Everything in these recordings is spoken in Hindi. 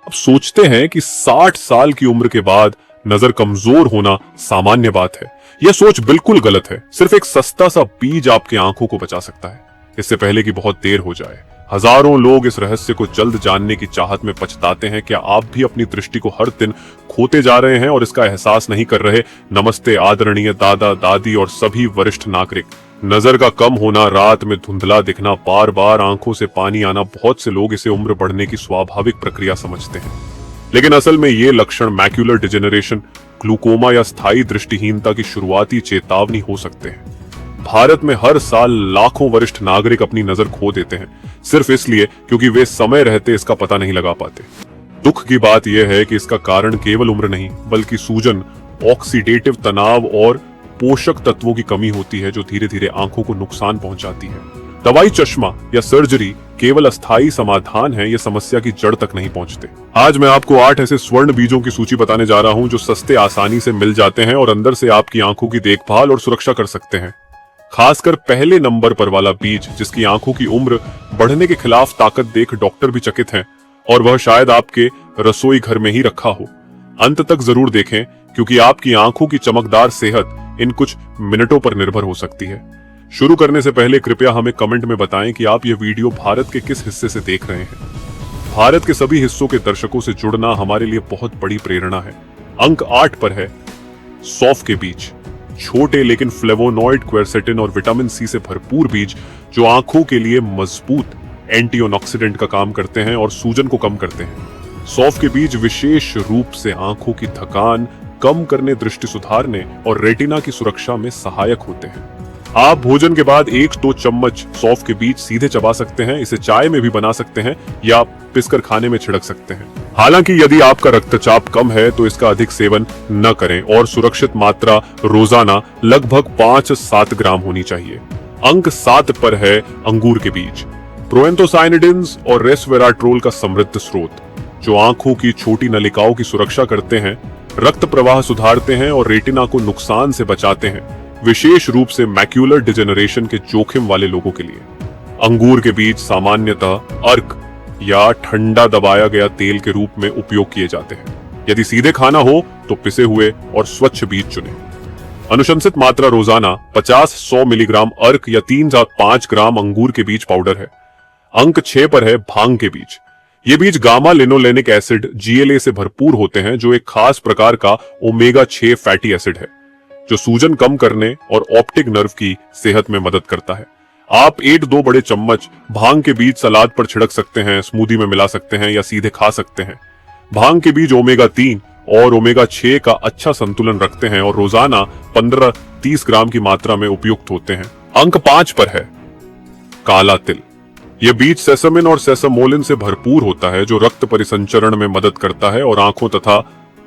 अब सोचते हैं कि 60 साल की उम्र के बाद नजर कमजोर होना सामान्य बात है। यह सोच बिल्कुल गलत है। सिर्फ एक सस्ता सा बीज आपकी आंखों को बचा सकता है, इससे पहले कि बहुत देर हो जाए। हजारों लोग इस रहस्य को जल्द जानने की चाहत में पछताते हैं। क्या आप भी अपनी दृष्टि को हर दिन खोते जा रहे हैं और इसका एहसास नहीं कर रहे? नमस्ते आदरणीय दादा दादी और सभी वरिष्ठ नागरिक। नजर का कम होना, रात में धुंधला दिखना, बार बार आंखों से पानी आना, बहुत से लोग इसे उम्र बढ़ने की स्वाभाविक प्रक्रिया समझते हैं, लेकिन असल में ये लक्षण मैक्यूलर डिजेनरेशन, ग्लूकोमा या स्थायी दृष्टिहीनता की शुरुआती चेतावनी हो सकते हैं। भारत में हर साल लाखों वरिष्ठ नागरिक अपनी नजर खो देते हैं, सिर्फ इसलिए क्योंकि वे समय रहते इसका पता नहीं लगा पाते। दुख की बात यह है कि इसका कारण केवल उम्र नहीं, बल्कि सूजन, ऑक्सीडेटिव तनाव और पोषक तत्वों की कमी होती है, जो धीरे धीरे आंखों को नुकसान पहुंचाती है। दवाई, चश्मा या सर्जरी केवल अस्थायी समाधान है, ये समस्या की जड़ तक नहीं पहुंचते। आज मैं आपको 8 ऐसे स्वर्ण बीजों की सूची बताने जा रहा हूं जो सस्ते, आसानी से मिल जाते हैं और अंदर से आपकी आंखों की देखभाल और सुरक्षा कर सकते हैं। खासकर पहले नंबर पर वाला बीज, जिसकी आंखों की उम्र बढ़ने के खिलाफ ताकत देख डॉक्टर भी चकित हैं, और वह शायद आपके रसोई घर में ही रखा हो। अंत तक जरूर देखें, क्योंकि आपकी आंखों की चमकदार सेहत इन कुछ मिनटों पर निर्भर हो सकती है। शुरू करने से पहले कृपया हमें कमेंट में बताएं कि आप यह वीडियो भारत के किस हिस्से से देख रहे हैं। भारत के सभी हिस्सों के दर्शकों से जुड़ना हमारे लिए बहुत बड़ी प्रेरणा है। अंक 8 पर है सौंफ के बीज। छोटे लेकिन फ्लेवोनॉइड, क्वेरसेटिन और विटामिन सी से भरपूर बीज, जो आंखों के लिए मजबूत एंटीऑक्सीडेंट का काम करते हैं और सूजन को कम करते हैं। सौंफ के बीज विशेष रूप से आंखों की थकान कम करने, दृष्टि सुधारने और रेटिना की सुरक्षा में सहायक होते हैं। आप भोजन के बाद 1-2 चम्मच सौंफ के बीज सीधे चबा सकते हैं। इसे चाय में भी बना सकते हैं या पिसकर खाने में छिड़क सकते हैं। हालांकि यदि आपका रक्तचाप कम है तो इसका अधिक सेवन न करें और सुरक्षित मात्रा रोजाना लगभग 5-7 ग्राम होनी चाहिए। अंक 7 पर है अंगूर के बीज। प्रोएंथोसाइनिडिन्स और रेसवेराट्रोल का समृद्ध स्रोत, जो आंखों की छोटी नलिकाओं की सुरक्षा करते हैं, रक्त प्रवाह सुधारते हैं और रेटिना को नुकसान से बचाते हैं, विशेष रूप से मैक्यूलर डिजेनरेशन के जोखिम वाले लोगों के लिए। अंगूर के बीज सामान्यतः अर्क या ठंडा दबाया गया तेल के रूप में उपयोग किए जाते हैं। यदि सीधे खाना हो तो पिसे हुए और स्वच्छ बीज चुनें। अनुशंसित मात्रा रोजाना 50-100 मिलीग्राम अर्क या 3-5 ग्राम अंगूर के बीज पाउडर है। अंक 6 पर है भांग के बीज। ये बीज गामा लिनोलेनिक एसिड GLA से भरपूर होते हैं, जो एक खास प्रकार का ओमेगा 6 फैटी एसिड है, जो सूजन कम करने और ऑप्टिक नर्व की सेहत में मदद करता है। आप 1-2 बड़े चम्मच भांग के बीज सलाद पर छिड़क सकते हैं, स्मूदी में मिला सकते हैं या सीधे खा सकते हैं। भांग के बीज ओमेगा 3 और ओमेगा 6 का अच्छा संतुलन रखते हैं और रोजाना 15-30 ग्राम की मात्रा में उपयुक्त होते हैं। अंक 5 पर है काला तिल। यह बीज सेसमिन और सेसमोलिन से भरपूर होता है, जो रक्त परिसंचरण में मदद करता है और आंखों तथा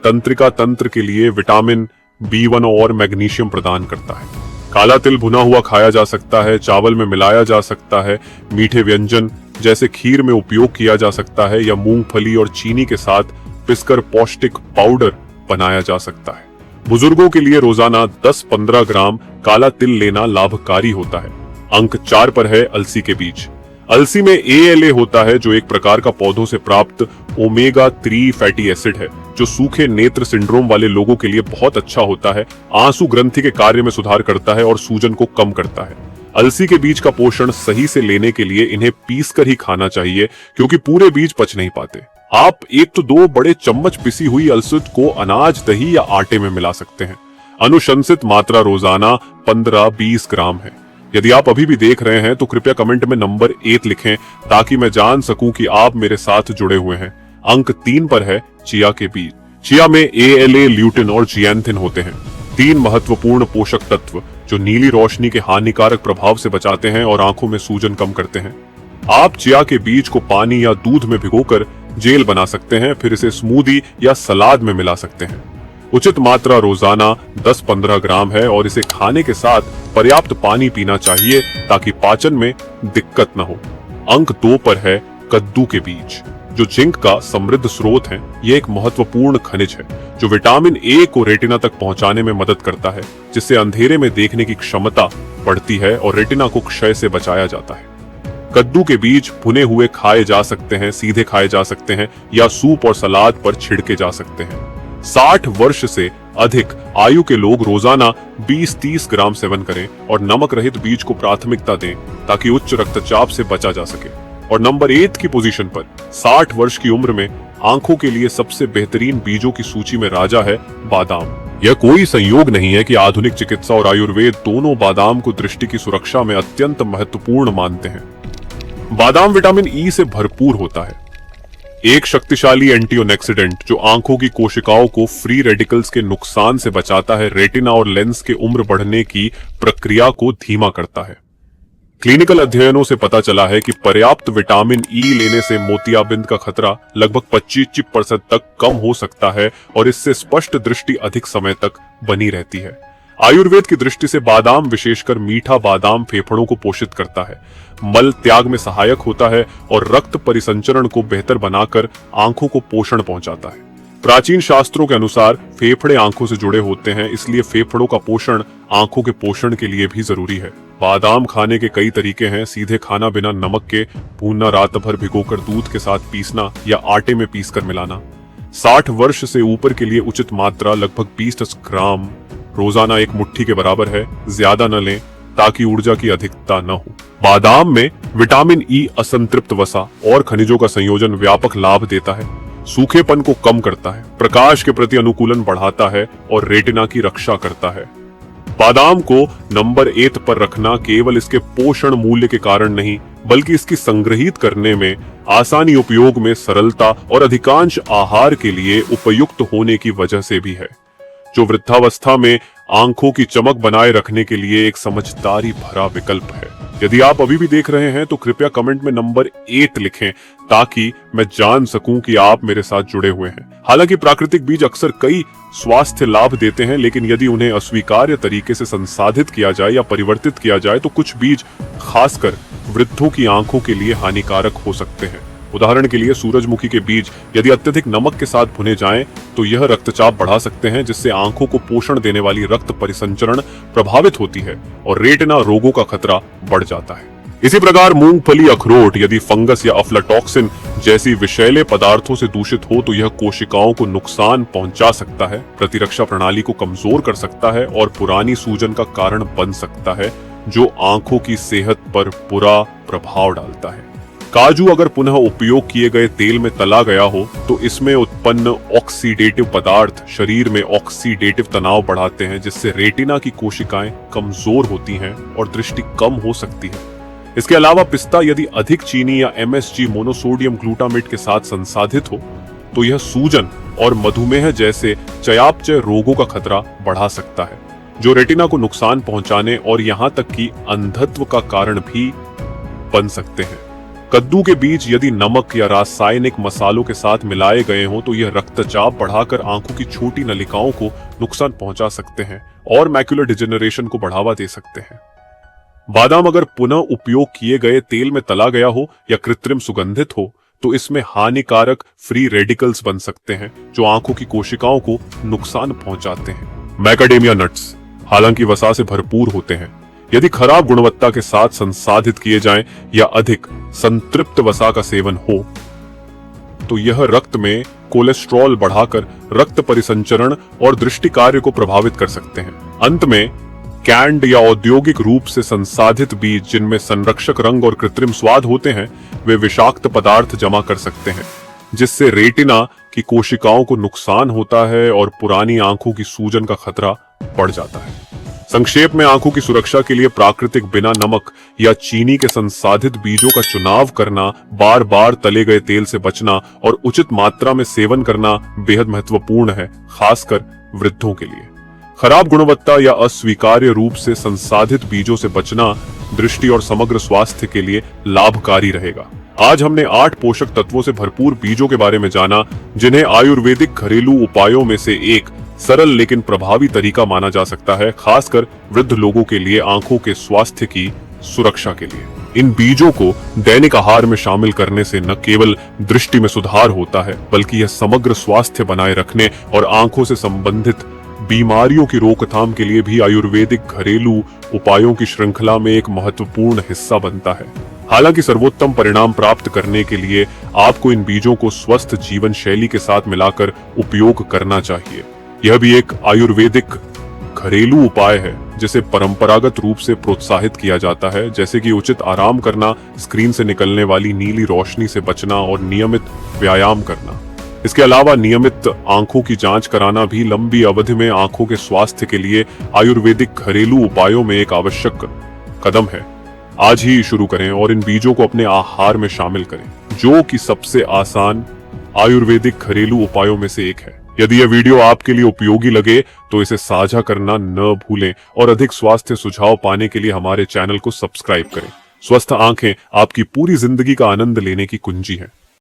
तंत्रिका तंत्र के लिए विटामिन B1 और मैग्नीशियम प्रदान करता है। काला तिल भुना हुआ खाया जा सकता है, चावल में मिलाया जा सकता है, मीठे व्यंजन जैसे खीर में उपयोग किया जा सकता है या मूंगफली और चीनी के साथ पिसकर पौष्टिक पाउडर बनाया जा सकता है। बुजुर्गों के लिए रोजाना 10-15 ग्राम काला तिल लेना लाभकारी होता है। अंक 4 पर है अलसी के बीज। अलसी में ALA होता है, जो एक प्रकार का पौधों से प्राप्त ओमेगा 3 फैटी एसिड है, जो सूखे नेत्र सिंड्रोम वाले लोगों के लिए बहुत अच्छा होता है, आंसू ग्रंथि के कार्य में सुधार करता है और सूजन को कम करता है। अलसी के बीज का पोषण सही से लेने के लिए इन्हें पीसकर ही खाना चाहिए, क्योंकि पूरे बीज पच नहीं पाते। आप 1-2 बड़े चम्मच पिसी हुई अलसी को अनाज, दही या आटे में मिला सकते हैं। अनुशंसित मात्रा रोजाना 15-20 ग्राम है। यदि आप अभी भी देख रहे हैं तो कृपया कमेंट में नंबर 8 लिखें, ताकि मैं जान सकूं कि आप मेरे साथ जुड़े हुए हैं। अंक 3 पर है चिया के बीज। चिया में ALA, ल्यूटिन और जियांथिन होते हैं, 3 महत्वपूर्ण पोषक तत्व जो नीली रोशनी के हानिकारक प्रभाव से बचाते हैं और आंखों में सूजन कम करते हैं। आप चिया के बीज को पानी या दूध में भिगोकर जेल बना सकते हैं, फिर इसे स्मूदी या सलाद में मिला सकते हैं। उचित मात्रा रोजाना 10-15 ग्राम है और इसे खाने के साथ पर्याप्त पानी पीना चाहिए, ताकि पाचन में दिक्कत न हो। अंक 2 पर है कद्दू के बीज, जो जिंक का समृद्ध स्रोत है। यह एक महत्वपूर्ण खनिज है जो विटामिन A को रेटिना तक पहुंचाने में मदद करता है, जिससे अंधेरे में देखने की क्षमता बढ़ती है और रेटिना को क्षय से बचाया जाता है। कद्दू के बीज भुने हुए खाए जा सकते हैं, सीधे खाए जा सकते हैं या सूप और सलाद पर छिड़के जा सकते हैं। 60 वर्ष से अधिक आयु के लोग रोजाना 20-30 ग्राम सेवन करें और नमक रहित बीज को प्राथमिकता दें ताकि उच्च रक्तचाप से बचा जा सके। और नंबर 8 की पोजीशन पर 60 वर्ष की उम्र में आंखों के लिए सबसे बेहतरीन बीजों की सूची में राजा है बादाम। यह कोई संयोग नहीं है कि आधुनिक चिकित्सा और आयुर्वेद दोनों बादाम को दृष्टि की सुरक्षा में अत्यंत महत्वपूर्ण मानते हैं। बादाम विटामिन ई से भरपूर होता है, एक शक्तिशाली एंटीऑक्सीडेंट जो आंखों की कोशिकाओं को फ्री रेडिकल्स के नुकसान से बचाता है, रेटिना और लेंस के उम्र बढ़ने की प्रक्रिया को धीमा करता है। क्लिनिकल अध्ययनों से पता चला है कि पर्याप्त विटामिन ई लेने से मोतियाबिंद का खतरा लगभग 25% तक कम हो सकता है और इससे स्पष्ट दृष्टि अधिक समय तक बनी रहती है। आयुर्वेद की दृष्टि से बादाम, विशेषकर मीठा बादाम, फेफड़ों को पोषित करता है, मल त्याग में सहायक होता है और रक्त परिसंचरण को बेहतर बनाकर आंखों को पोषण पहुंचाता है। प्राचीन शास्त्रों के अनुसार फेफड़े आंखों से जुड़े होते हैं, इसलिए फेफड़ों का पोषण आंखों के पोषण के लिए भी जरूरी है। बादाम खाने के कई तरीके हैं, सीधे खाना बिना नमक के, भूनना, रात भर भिगोकर दूध के साथ पीसना या आटे में पीसकर मिलाना। 60 वर्ष से ऊपर के लिए उचित मात्रा लगभग 20 ग्राम रोजाना, एक मुट्ठी के बराबर है, ज्यादा न लें ताकि ऊर्जा की अधिकता न हो। बादाम में विटामिन ई, असंतृप्त वसा और खनिजों का संयोजन व्यापक लाभ देता है, सूखेपन को कम करता है, प्रकाश के प्रति अनुकूलन बढ़ाता है और रेटिना की रक्षा करता है। बादाम को नंबर 8 पर रखना केवल इसके पोषण मूल्य के कारण नहीं, बल्कि इसकी संग्रहित करने में आसानी, उपयोग में सरलता और अधिकांश आहार के लिए उपयुक्त होने की वजह से भी है, जो वृद्धावस्था में आंखों की चमक बनाए रखने के लिए एक समझदारी भरा विकल्प है। यदि आप अभी भी देख रहे हैं तो कृपया कमेंट में नंबर 8 लिखें ताकि मैं जान सकूं कि आप मेरे साथ जुड़े हुए हैं। हालांकि प्राकृतिक बीज अक्सर कई स्वास्थ्य लाभ देते हैं, लेकिन यदि उन्हें अस्वीकार्य तरीके से संसाधित किया जाए या परिवर्तित किया जाए तो कुछ बीज खासकर वृद्धों की आंखों के लिए हानिकारक हो सकते हैं। उदाहरण के लिए सूरजमुखी के बीज यदि अत्यधिक नमक के साथ भुने जाएं तो यह रक्तचाप बढ़ा सकते हैं, जिससे आंखों को पोषण देने वाली रक्त परिसंचरण प्रभावित होती है और रेटिना रोगों का खतरा बढ़ जाता है। इसी प्रकार मूंगफली, अखरोट यदि फंगस या अफ्लाटॉक्सिन जैसी विषैले पदार्थों से दूषित हो तो यह कोशिकाओं को नुकसान पहुंचा सकता है, प्रतिरक्षा प्रणाली को कमजोर कर सकता है और पुरानी सूजन का कारण बन सकता है, जो आंखों की सेहत पर बुरा प्रभाव डालता है। काजू अगर पुनः उपयोग किए गए तेल में तला गया हो तो इसमें उत्पन्न ऑक्सीडेटिव पदार्थ शरीर में ऑक्सीडेटिव तनाव बढ़ाते हैं, जिससे रेटिना की कोशिकाएं कमजोर होती हैं और दृष्टि कम हो सकती है। इसके अलावा पिस्ता यदि अधिक चीनी या MSG, मोनोसोडियम ग्लूटामेट के साथ संसाधित हो तो यह सूजन और मधुमेह जैसे चयापचय रोगों का खतरा बढ़ा सकता है, जो रेटिना को नुकसान पहुंचाने और यहां तक कि अंधत्व का कारण भी बन सकते हैं। कद्दू के बीज यदि नमक या रासायनिक मसालों के साथ मिलाए गए हों तो यह रक्तचाप बढ़ाकर आंखों की छोटी नलिकाओं को नुकसान पहुंचा सकते हैं और मैक्युलर डिजेनरेशन को बढ़ावा दे सकते हैं। बादाम अगर पुनः उपयोग किए गए तेल में तला गया हो या कृत्रिम सुगंधित हो तो इसमें हानिकारक फ्री रेडिकल्स बन सकते हैं, जो आंखों की कोशिकाओं को नुकसान पहुंचाते हैं। मैकाडेमिया नट्स हालांकि वसा से भरपूर होते हैं, यदि खराब गुणवत्ता के साथ संसाधित किए जाएं या अधिक संतृप्त वसा का सेवन हो तो यह रक्त में कोलेस्ट्रॉल बढ़ाकर रक्त परिसंचरण और दृष्टि कार्य को प्रभावित कर सकते हैं। अंत में कैंड या औद्योगिक रूप से संसाधित बीज, जिनमें संरक्षक रंग और कृत्रिम स्वाद होते हैं, वे विषाक्त पदार्थ जमा कर सकते हैं, जिससे रेटिना की कोशिकाओं को नुकसान होता है और पुरानी आंखों की सूजन का खतरा बढ़ जाता है। संक्षेप में, आंखों की सुरक्षा के लिए प्राकृतिक बिना नमक या चीनी के संसाधित बीजों का चुनाव करना, बार बार तले गए तेल से बचना और उचित मात्रा में सेवन करना बेहद महत्वपूर्ण है, खासकर वृद्धों के लिए। खराब गुणवत्ता या अस्वीकार्य रूप से संसाधित बीजों से बचना दृष्टि और समग्र स्वास्थ्य के लिए लाभकारी रहेगा। आज हमने 8 पोषक तत्वों से भरपूर बीजों के बारे में जाना, जिन्हें आयुर्वेदिक घरेलू उपायों में से एक सरल लेकिन प्रभावी तरीका माना जा सकता है, खासकर वृद्ध लोगों के लिए आंखों के स्वास्थ्य की सुरक्षा के लिए। इन बीजों को दैनिक आहार में शामिल करने से न केवल दृष्टि में सुधार होता है, बल्कि यह समग्र स्वास्थ्य बनाए रखने और आंखों से संबंधित बीमारियों की रोकथाम के लिए भी आयुर्वेदिक घरेलू उपायों की श्रृंखला में एक महत्वपूर्ण हिस्सा बनता है। हालांकि सर्वोत्तम परिणाम प्राप्त करने के लिए आपको इन बीजों को स्वस्थ जीवन शैली के साथ मिलाकर उपयोग करना चाहिए। यह भी एक आयुर्वेदिक घरेलू उपाय है जिसे परंपरागत रूप से प्रोत्साहित किया जाता है, जैसे कि उचित आराम करना, स्क्रीन से निकलने वाली नीली रोशनी से बचना और नियमित व्यायाम करना। इसके अलावा नियमित आंखों की जांच कराना भी लंबी अवधि में आंखों के स्वास्थ्य के लिए आयुर्वेदिक घरेलू उपायों में एक आवश्यक कदम है। आज ही शुरू करें और इन बीजों को अपने आहार में शामिल करें, जो कि सबसे आसान आयुर्वेदिक घरेलू उपायों में से एक है। यदि यह वीडियो आपके लिए उपयोगी लगे तो इसे साझा करना न भूलें और अधिक स्वास्थ्य सुझाव पाने के लिए हमारे चैनल को सब्सक्राइब करें। स्वस्थ आंखें आपकी पूरी जिंदगी का आनंद लेने की कुंजी है।